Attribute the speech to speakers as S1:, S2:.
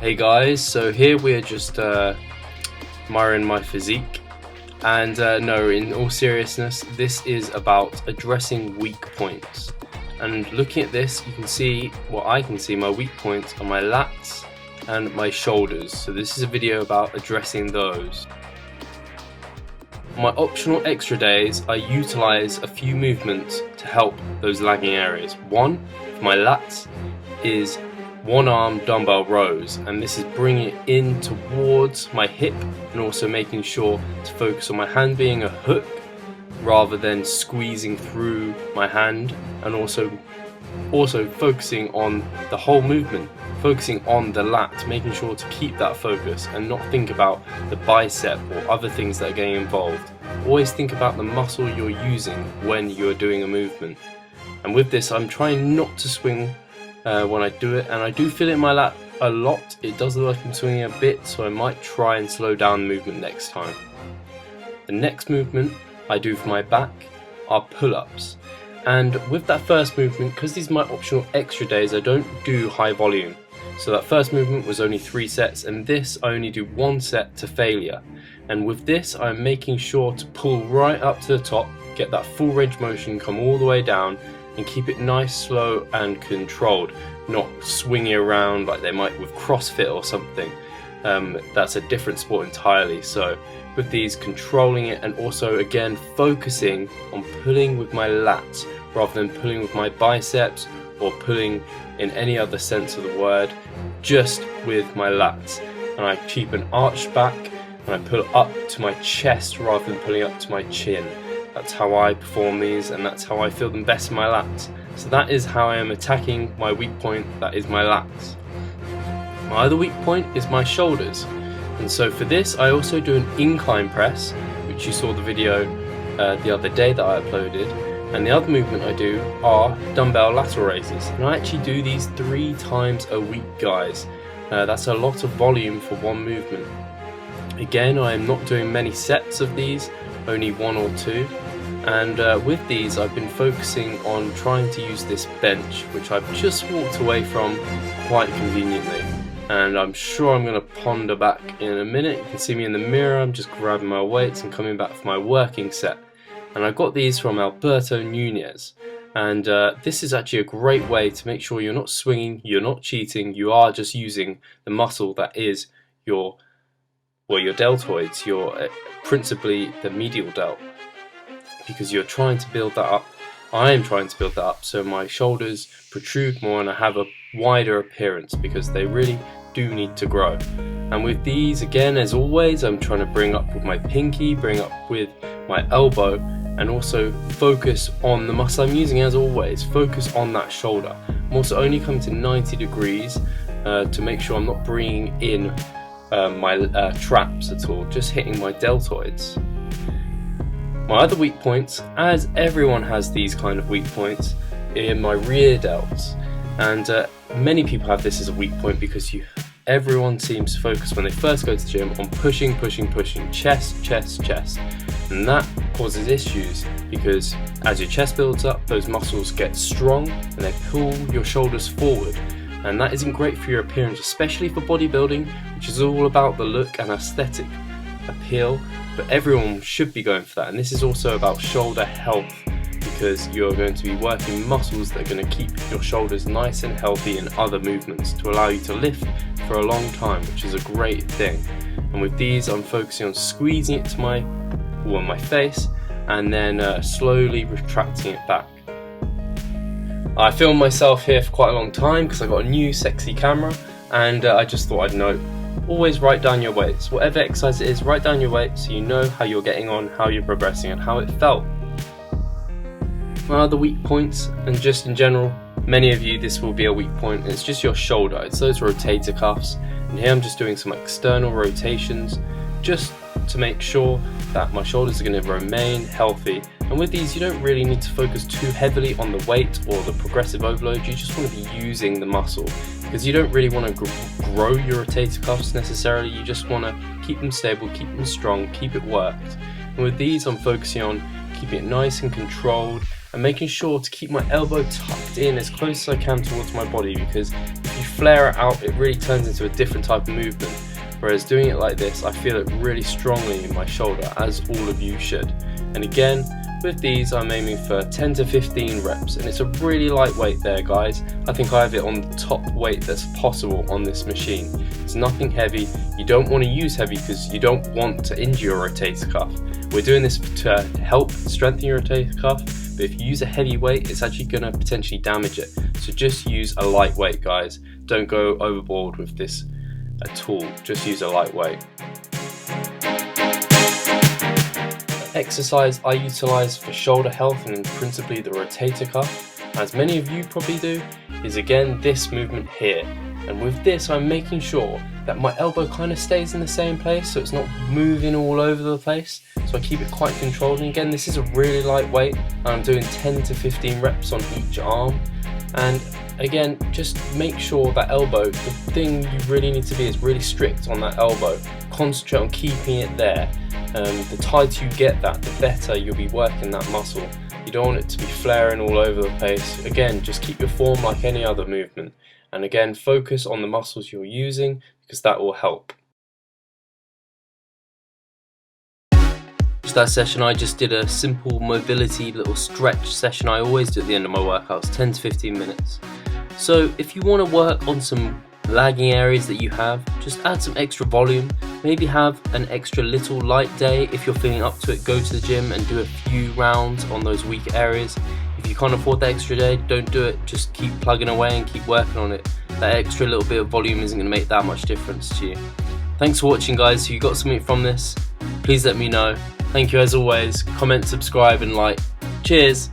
S1: Hey guys, so here we're just admiring my physique, and no, in all seriousness, this is about addressing weak points. And looking at this, you can see, I can see my weak points are my lats and my shoulders. So this is a video about addressing those. On my optional extra days, I utilize a few movements to help those lagging areas. One, for my lats, is one arm dumbbell rows, and this is bringing it in towards my hip and also making sure to focus on my hand being a hook rather than squeezing through my hand, and also focusing on the whole movement, focusing on the lat, making sure to keep that focus and not think about the bicep or other things that are getting involved. Always think about the muscle you're using when you're doing a movement. And with this, I'm trying not to swing when I do it, and I do feel it in my lat a lot. It does look like I'm swinging a bit, so I might try and slow down the movement next time. The next movement I do for my back are pull-ups, and with that first movement, because these are my optional extra days, I don't do high volume. So that first movement was only 3 sets, and this I only do 1 set to failure. And with this, I'm making sure to pull right up to the top, get that full range motion, come all the way down, and keep it nice, slow and controlled, not swinging around like they might with CrossFit or something. That's a different sport entirely. So with these, controlling it, and also again focusing on pulling with my lats rather than pulling with my biceps or pulling in any other sense of the word, just with my lats. And I keep an arched back and I pull up to my chest rather than pulling up to my chin. That's how I perform these, and that's how I feel them best in my lats. So that is how I am attacking my weak point, that is my lats. My other weak point is my shoulders. And so for this, I also do an incline press, which you saw the video the other day that I uploaded. And the other movement I do are dumbbell lateral raises. And I actually do these 3 times a week, guys. That's a lot of volume for one movement. Again, I am not doing many sets of these, only 1 or 2. And with these, I've been focusing on trying to use this bench, which I've just walked away from quite conveniently. And I'm sure I'm going to ponder back in a minute. You can see me in the mirror, I'm just grabbing my weights and coming back for my working set. And I got these from Alberto Nunez. And this is actually a great way to make sure you're not swinging, you're not cheating, you are just using the muscle that is your deltoids, principally the medial delt, because you're trying to build that up. I am trying to build that up so my shoulders protrude more and I have a wider appearance, because they really do need to grow. And with these, again, as always, I'm trying to bring up with my pinky, bring up with my elbow, and also focus on the muscle I'm using. As always, focus on that shoulder. I'm also only coming to 90 degrees to make sure I'm not bringing in my traps at all, just hitting my deltoids. My other weak points, as everyone has these kind of weak points, in my rear delts. And many people have this as a weak point because everyone seems to focus when they first go to the gym on pushing, chest, chest. And that causes issues, because as your chest builds up, those muscles get strong and they pull your shoulders forward. And that isn't great for your appearance, especially for bodybuilding, which is all about the look and aesthetic appeal, but everyone should be going for that. And this is also about shoulder health, because you're going to be working muscles that are going to keep your shoulders nice and healthy in other movements to allow you to lift for a long time, which is a great thing. And with these, I'm focusing on squeezing it to my face and then slowly retracting it back. I filmed myself here for quite a long time because I got a new sexy camera, and I just thought I'd note, always write down your weights. Whatever exercise it is, write down your weights so you know how you're getting on, how you're progressing, and how it felt. My other weak points, and just in general, many of you this will be a weak point, it's just your shoulder. It's those rotator cuffs, and here I'm just doing some external rotations just to make sure that my shoulders are going to remain healthy. And with these, you don't really need to focus too heavily on the weight or the progressive overload. You just want to be using the muscle, because you don't really want to grow your rotator cuffs necessarily. You just want to keep them stable, keep them strong, keep it worked. And with these, I'm focusing on keeping it nice and controlled and making sure to keep my elbow tucked in as close as I can towards my body, because if you flare it out, it really turns into a different type of movement. Whereas doing it like this, I feel it really strongly in my shoulder, as all of you should. And again, with these I'm aiming for 10 to 15 reps, and it's a really lightweight there, guys. I think I have it on the top weight that's possible on this machine. It's nothing heavy. You don't want to use heavy because you don't want to injure your rotator cuff. We're doing this to help strengthen your rotator cuff, but if you use a heavy weight, it's actually going to potentially damage it. So just use a lightweight, guys. Don't go overboard with this at all. Just use a lightweight. Exercise I utilize for shoulder health, and principally the rotator cuff, as many of you probably do, is again this movement here. And with this I'm making sure that my elbow kind of stays in the same place, so it's not moving all over the place, so I keep it quite controlled. And again, this is a really lightweight, and I'm doing 10 to 15 reps on each arm. And again, just make sure that elbow, the thing you really need to be is really strict on that elbow. Concentrate on keeping it there. The tighter you get that, the better you'll be working that muscle. You don't want it to be flaring all over the place. Again, just keep your form like any other movement. And again, focus on the muscles you're using, because that will help. That session, I just did a simple mobility little stretch session I always do at the end of my workouts, 10 to 15 minutes. So if you want to work on some lagging areas that you have, just add some extra volume. Maybe have an extra little light day. If you're feeling up to it, go to the gym and do a few rounds on those weak areas. If you can't afford that extra day, don't do it. Just keep plugging away and keep working on it. That extra little bit of volume isn't going to make that much difference to you. Thanks for watching, guys. If you got something from this, please let me know. Thank you as always. Comment, subscribe and like. Cheers!